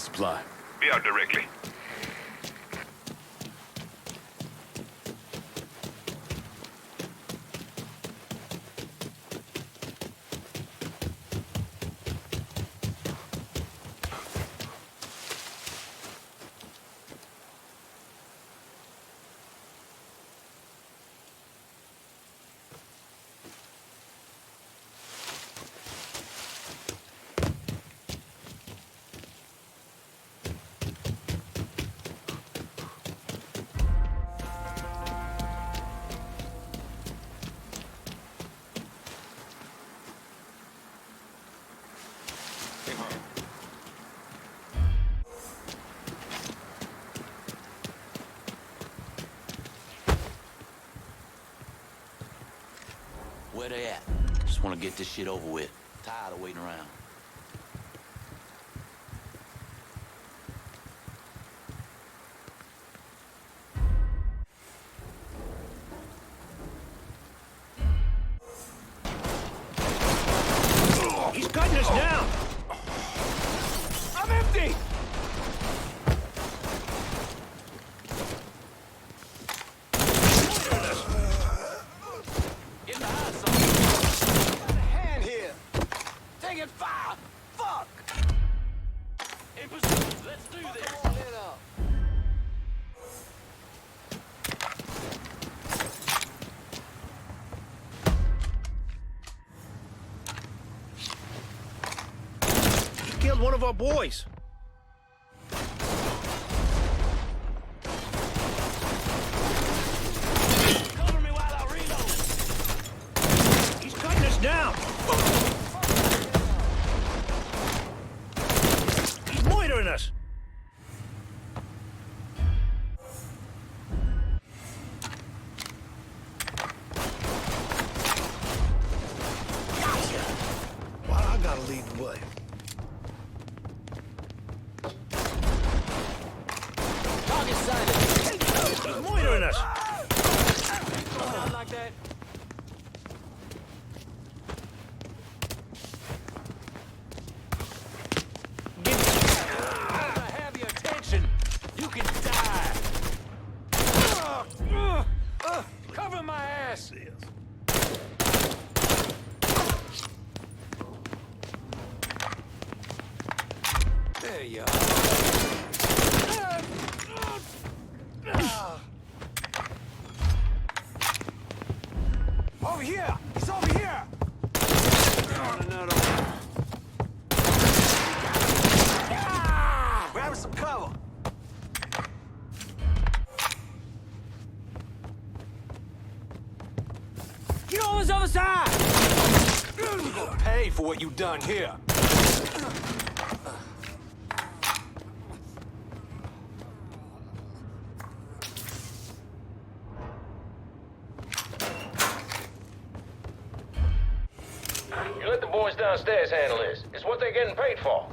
supply. Be out directly. Where they at? Just want to get this shit over with. Tired of waiting around. He's cutting us down! I'm empty! Get behind something. Got a hand here! Taking fire! Fuck! In pursuit. Let's do this. Lit up. He killed one of our boys. Cover me while I reload. He's cutting us down. He's moitering us. Gotcha. Why I gotta lead the way? Target sighted. He's moitering us. Not like that. If I have your attention, you can die. Cover my ass. There you are. Over here! He's over here! Another one. Grab some cover. Get on this other side! You're gonna pay for what you've done here. You let the boys downstairs handle this. It's what they're getting paid for.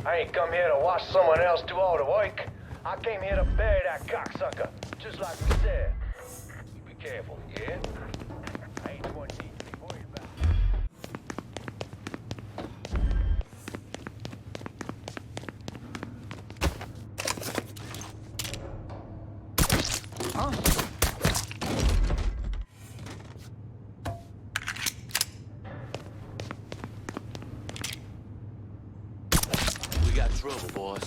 I ain't come here to watch someone else do all the work. I came here to bury that cocksucker, just like we said. You be careful, yeah? I ain't the one you need to be worried about. We got trouble, boys.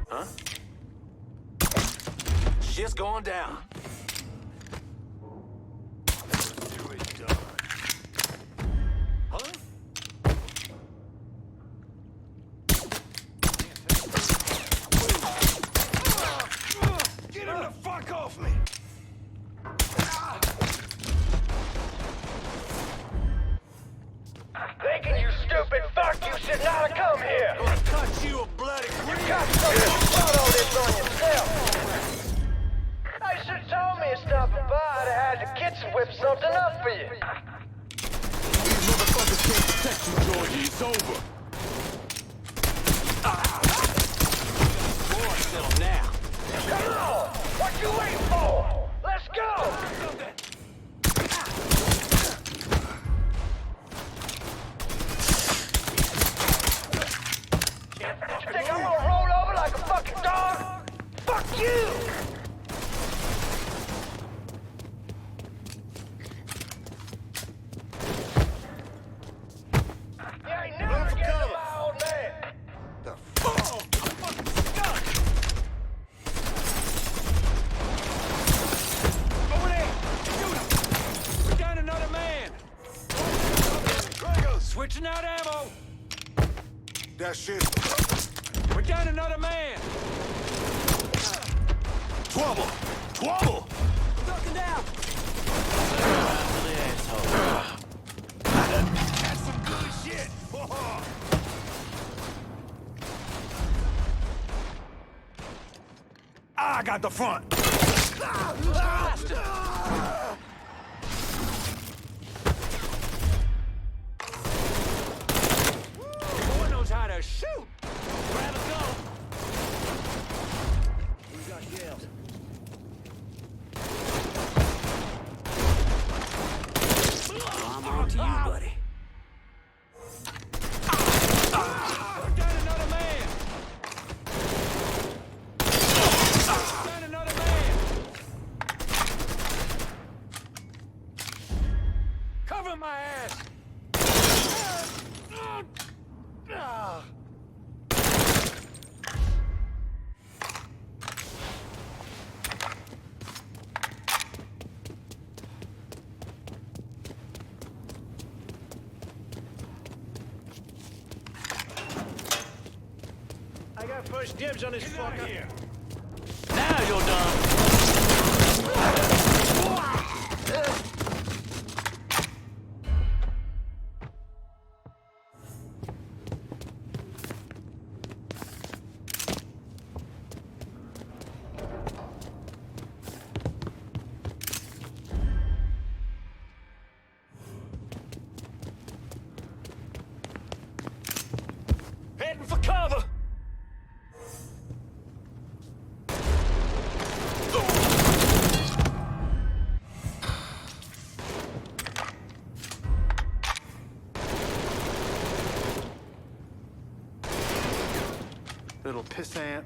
Huh? Shit's going down. Huh? Get him the fuck off me! Thinking you stupid fuck, you should not have come here! Gonna cut you a bloody green! Got something about all this on yourself! I should have told me to stop by. I'd have had the kitchen whip something up for you. These Motherfuckers can't protect you, Georgie. It's over. More still now. Come on! What you waiting for? Let's go! You think I'm gonna roll over like a fucking dog? Fuck you! You ain't never getting to my old man. The fuck? I'm fucking stuck. Over there! Shoot him! We're down another man! Switching out ammo! That shit. We're down another man! Trouble! Trouble! Ducking down! That's some good shit! I got the front! Boy knows how to shoot! Grab a gun! We got yells. I'm on to you, buddy. We're down another man! Down another man! Cover my ass! I got first dibs on this fucker. Here. Now you're done. Heading for cover! Little pissant.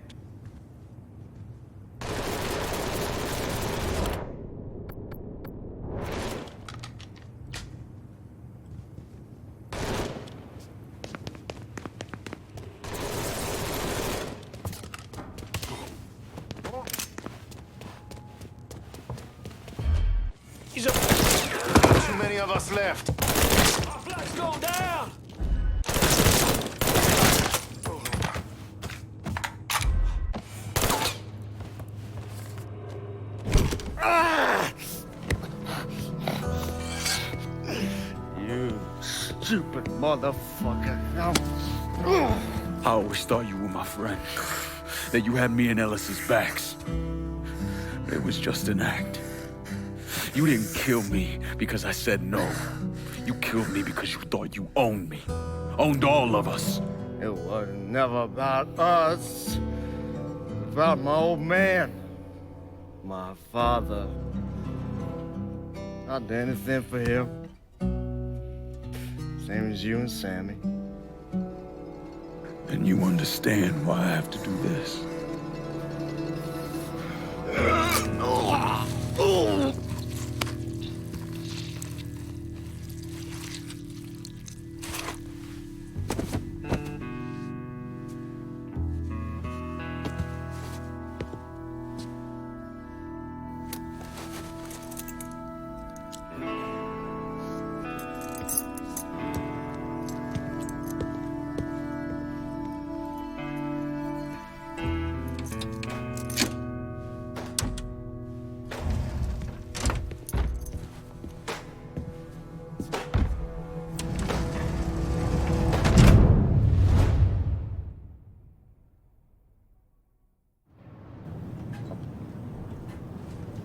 He's up! Too many of us left. Our flag's going down! You stupid motherfucker. I always thought you were my friend. That you had me and Ellis's backs. It was just an act. You didn't kill me because I said no. You killed me because you thought you owned me. Owned all of us. It was never about us. It was about my old man. My father. I'd do anything for him. Same as you and Sammy. And you understand why I have to do this.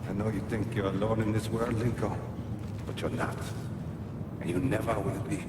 I know you think you're alone in this world, Lincoln, but you're not. and you never will be.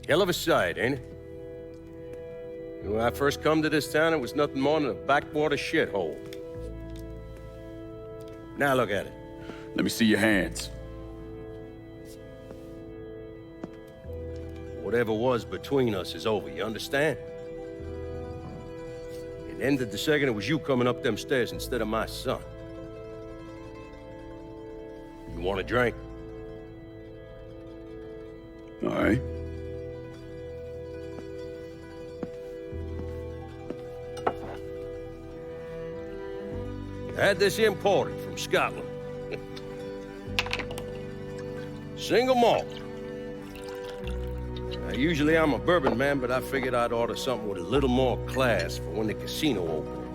Hell of a sight, ain't it? When I first come to this town, it was nothing more than a backwater shithole. Now look at it. Let me see your hands. Whatever was between us is over, you understand? It ended the second it was you coming up them stairs instead of my son. You want a drink? All right. I had this imported from Scotland. Single malt. Now, usually I'm a bourbon man, but I figured I'd order something with a little more class for when the casino opened.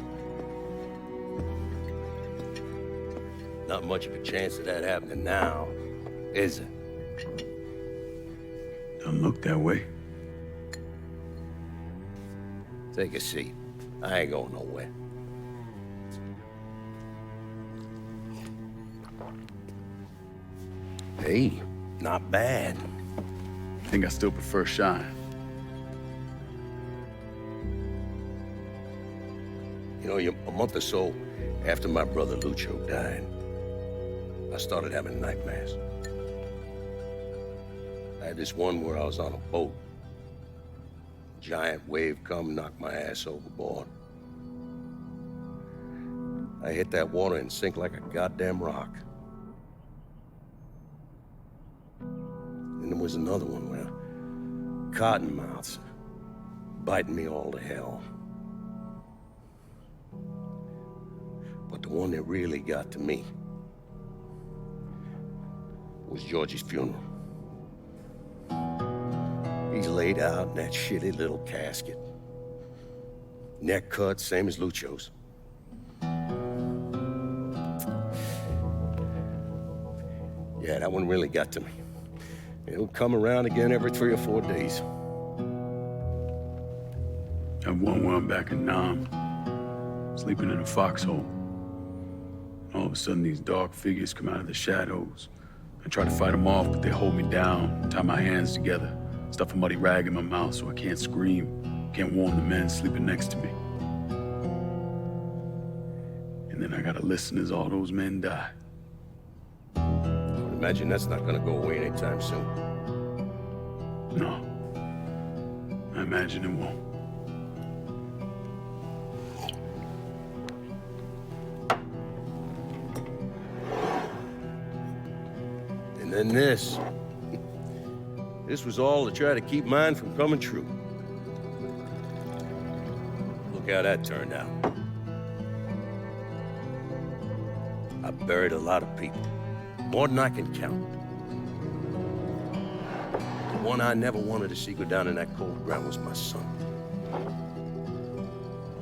Not much of a chance of that happening now, is it? Don't look that way. Take a seat. I ain't going nowhere. Hey, not bad. I think I still prefer Shine. You know, a month or so after my brother Lucio died, I started having nightmares. I had this one where I was on a boat. Giant wave come, knocked my ass overboard. I hit that water and sink like a goddamn rock. And there was another one where cottonmouths biting me all to hell. But the one that really got to me was Georgie's funeral. He's laid out in that shitty little casket. Neck cut, same as Lucio's. Yeah, that one really got to me. It would come around again every 3 or 4 days. I have one where I'm back in Nam, sleeping in a foxhole. All of a sudden, these dark figures come out of the shadows. I try to fight them off, but they hold me down, tie my hands together, stuff a muddy rag in my mouth so I can't scream, can't warn the men sleeping next to me. And then I gotta listen as all those men die. I imagine that's not gonna go away anytime soon. No. I imagine it won't. And then this. This was all to try to keep mine from coming true. Look how that turned out. I buried a lot of people. More than I can count. The one I never wanted to see go down in that cold ground was my son.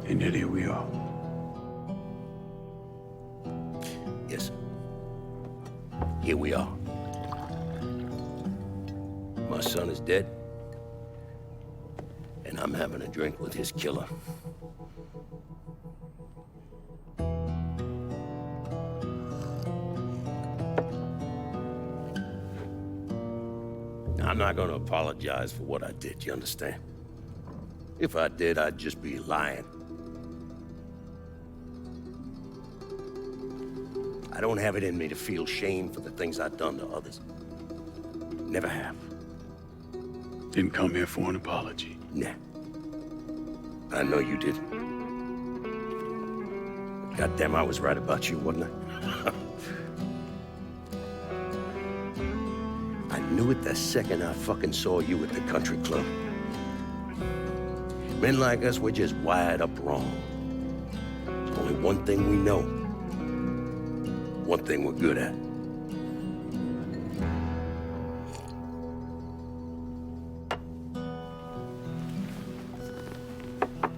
And yet here we are. Yes. Here we are. My son is dead. And I'm having a drink with his killer. I'm not gonna apologize for what I did, you understand? If I did, I'd just be lying. I don't have it in me to feel shame for the things I've done to others. Never have. Didn't come here for an apology. Nah. I know you didn't. But goddamn, I was right about you, wasn't I? I knew it the second I fucking saw you at the country club. Men like us, we're just wired up wrong. There's only one thing we know. One thing we're good at.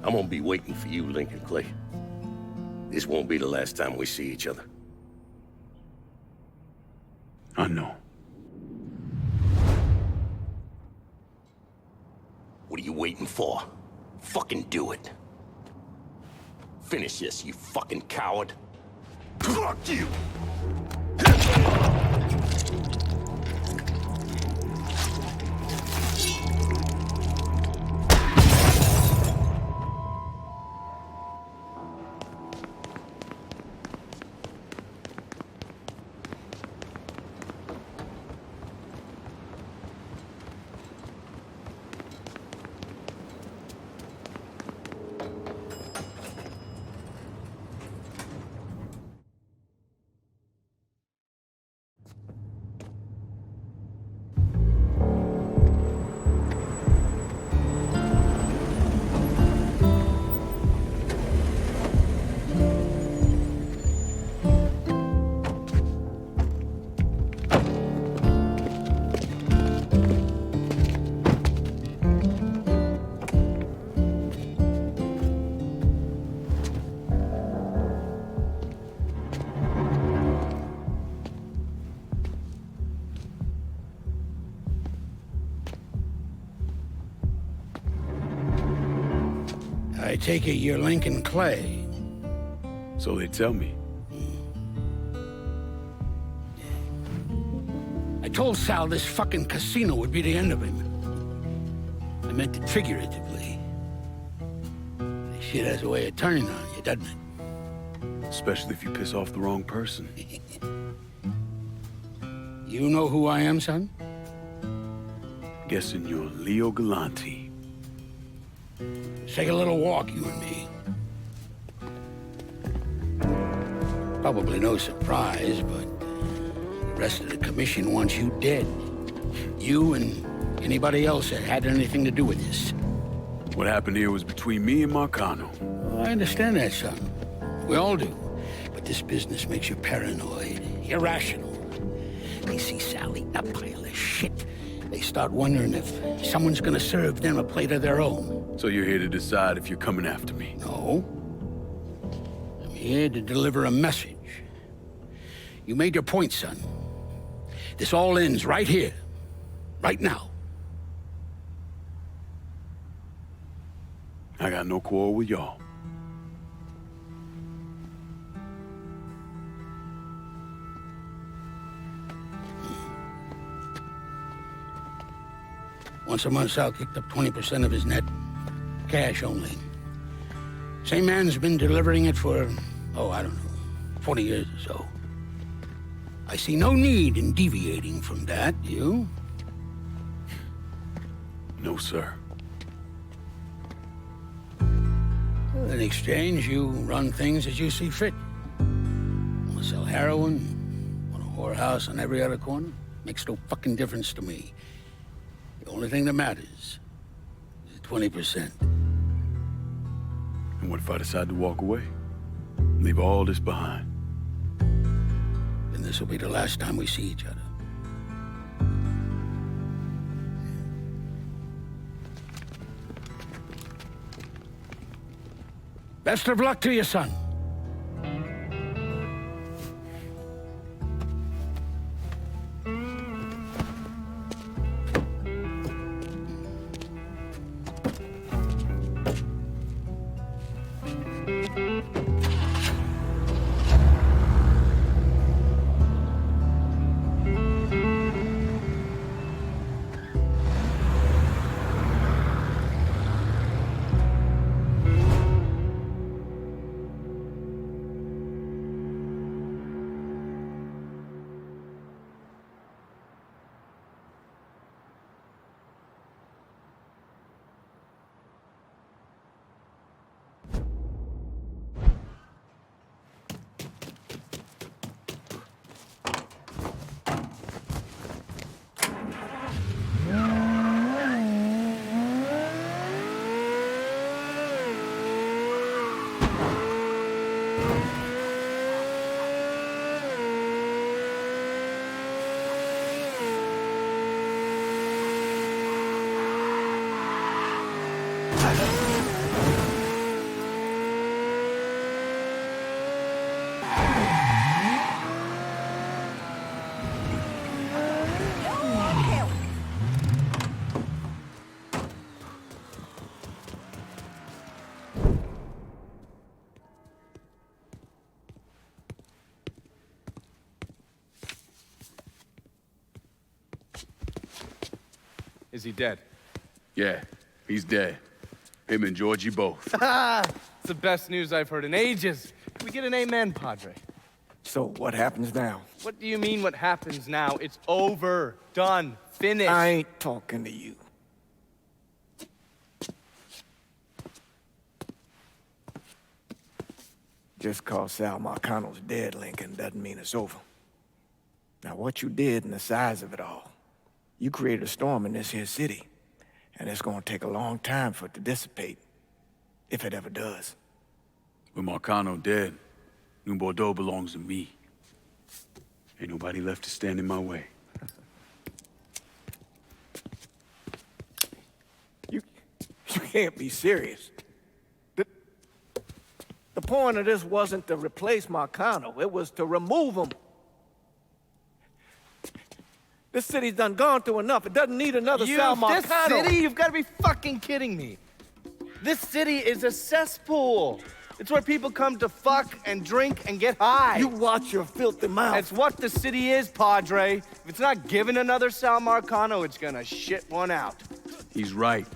I'm gonna be waiting for you, Lincoln Clay. This won't be the last time we see each other. I know. What are you waiting for? Fucking do it. Finish this, you fucking coward. Fuck you! I take it you're Lincoln Clay. So they tell me. I told Sal this fucking casino would be the end of him. I meant it figuratively. This shit has a way of turning on you, doesn't it? Especially if you piss off the wrong person. You know who I am, son? Guessing you're Leo Galante. Let's take a little walk, you and me. Probably no surprise, but the rest of the commission wants you dead. You and anybody else that had anything to do with this. What happened here was between me and Marcano. Well, I understand that, son. We all do. But this business makes you paranoid, irrational. They see Sally, a pile of shit. They start wondering if someone's gonna serve them a plate of their own. So you're here to decide if you're coming after me? No. I'm here to deliver a message. You made your point, son. This all ends right here. Right now. I got no quarrel with y'all. Once a month, Sal kicked up 20% of his net. Cash only. Same man's been delivering it for, I don't know, 40 years or so. I see no need in deviating from that, you? No, sir. In exchange, you run things as you see fit. Want to sell heroin? Want a whorehouse on every other corner? Makes no fucking difference to me. The only thing that matters is 20%. And what if I decide to walk away? Leave all this behind? Then this will be the last time we see each other. Best of luck to you, son. Is he dead? Yeah, he's dead. Him and Georgie both. It's the best news I've heard in ages. Can we get an amen, Padre? So what happens now? What do you mean what happens now? It's over. Done. Finished. I ain't talking to you. Just cause Sal Marcano's dead, Lincoln, doesn't mean it's over. Now, what you did and the size of it all, you created a storm in this here city, and it's gonna take a long time for it to dissipate, if it ever does. With Marcano dead, New Bordeaux belongs to me. Ain't nobody left to stand in my way. You can't be serious. The point of this wasn't to replace Marcano, it was to remove him. This city's done gone through enough. It doesn't need another Sal Marcano. This city? You've got to be fucking kidding me. This city is a cesspool. It's where people come to fuck and drink and get high. You watch your filthy mouth. It's what the city is, Padre. If it's not given another Sal Marcano, it's gonna shit one out. He's right.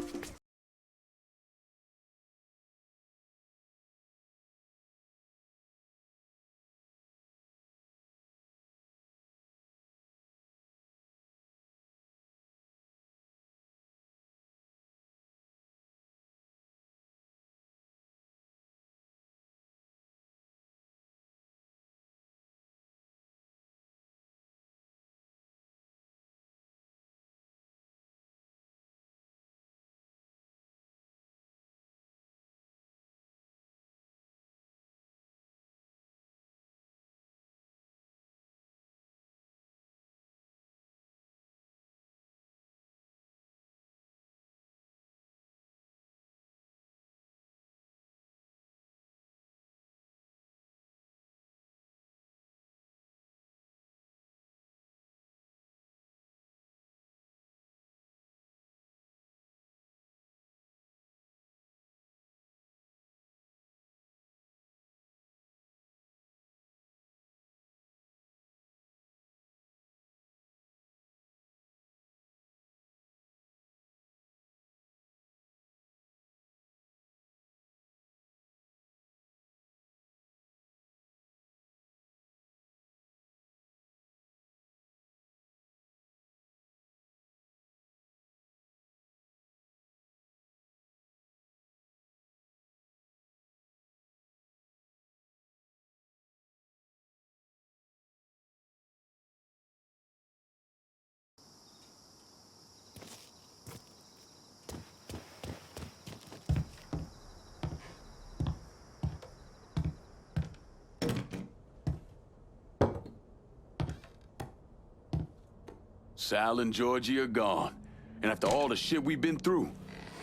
Sal and Georgie are gone. And after all the shit we've been through,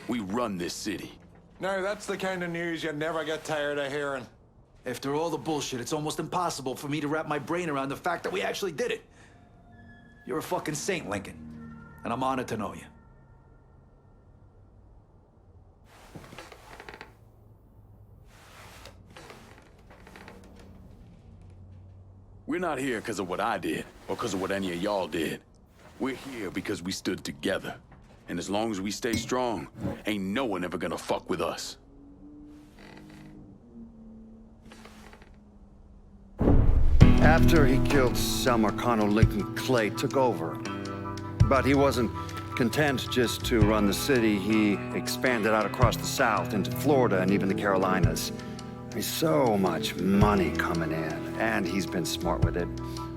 we run this city. Now, that's the kind of news you never get tired of hearing. After all the bullshit, it's almost impossible for me to wrap my brain around the fact that we actually did it. You're a fucking saint, Lincoln. And I'm honored to know you. We're not here because of what I did, or because of what any of y'all did. We're here because we stood together. And as long as we stay strong, ain't no one ever gonna fuck with us. After he killed Sal Marcano, Lincoln Clay took over. But he wasn't content just to run the city. He expanded out across the South into Florida and even the Carolinas. There's so much money coming in, and he's been smart with it.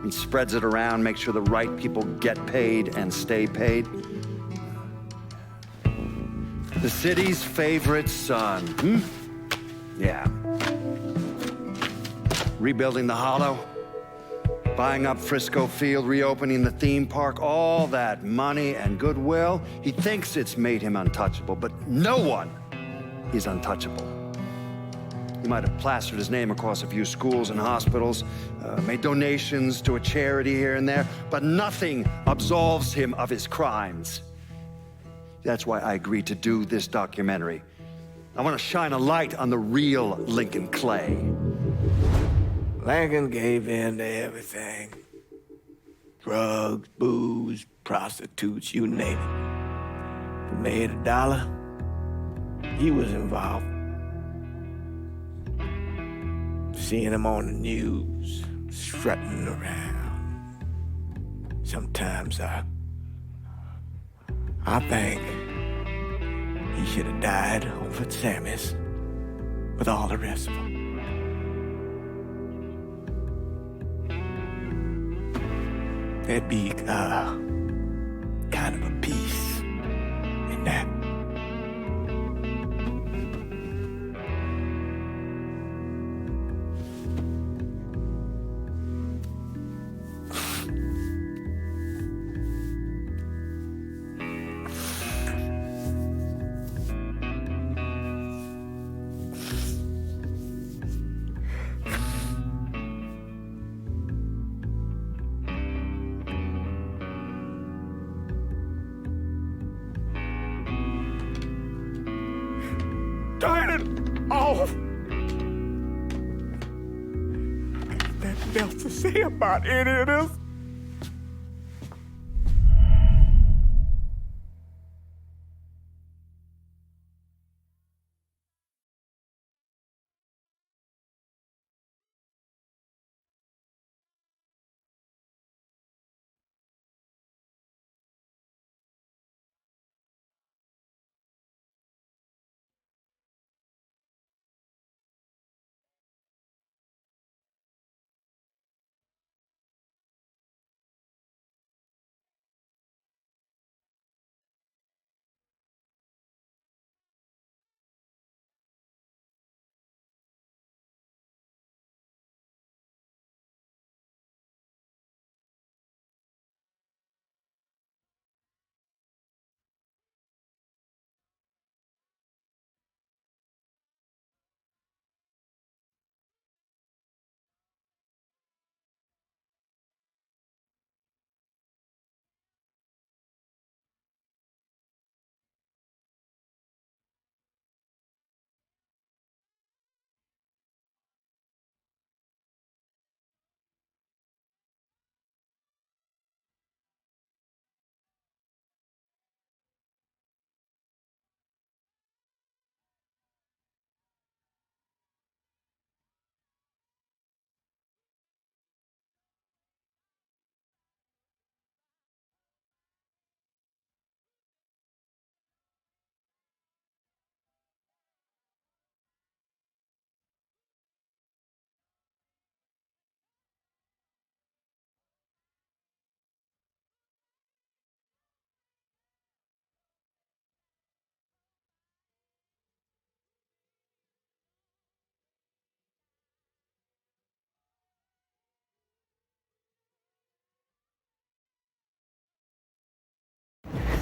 He spreads it around, makes sure the right people get paid and stay paid. The city's favorite son, Yeah. Rebuilding the Hollow, buying up Frisco Field, reopening the theme park, all that money and goodwill. He thinks it's made him untouchable, but no one is untouchable. He might have plastered his name across a few schools and hospitals, made donations to a charity here and there, but nothing absolves him of his crimes. That's why I agreed to do this documentary. I want to shine a light on the real Lincoln Clay. Lincoln gave in to everything. Drugs, booze, prostitutes, you name it. made $1, he was involved. Seeing him on the news, strutting around. Sometimes I think he should have died over at Sammy's with all the rest of them. There'd be kind of a peace in that. Turn it off! Nothing else to say about any of this.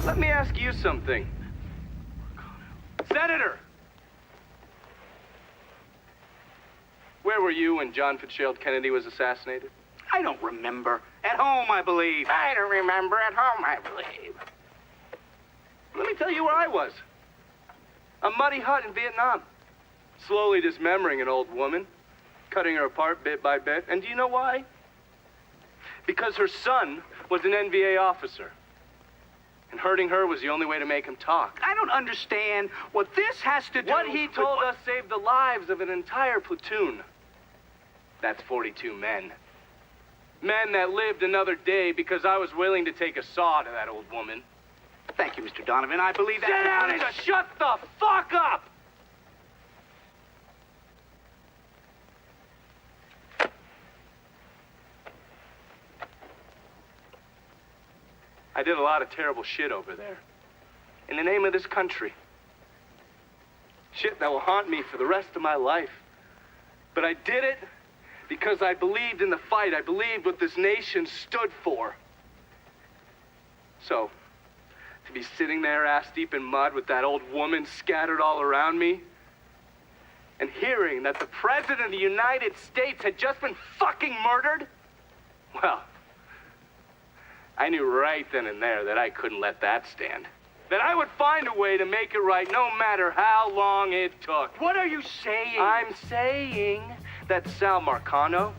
Let me ask you something. Senator! Where were you when John Fitzgerald Kennedy was assassinated? I don't remember. At home, I believe. I don't remember. At home, I believe. Let me tell you where I was. A muddy hut in Vietnam. Slowly dismembering an old woman. Cutting her apart bit by bit. And do you know why? Because her son was an NVA officer. And hurting her was the only way to make him talk. I don't understand what this has to do. What he told us saved the lives of an entire platoon. That's 42 men. Men that lived another day because I was willing to take a saw to that old woman. Thank you, Mr. Donovan. I believe that. Sit down and shut the fuck up! I did a lot of terrible shit over there. In the name of this country. Shit that will haunt me for the rest of my life. But I did it because I believed in the fight. I believed what this nation stood for. So, to be sitting there ass deep in mud with that old woman scattered all around me, and hearing that the President of the United States had just been fucking murdered, well, I knew right then and there that I couldn't let that stand. That I would find a way to make it right no matter how long it took. What are you saying? I'm saying that Sal Marcano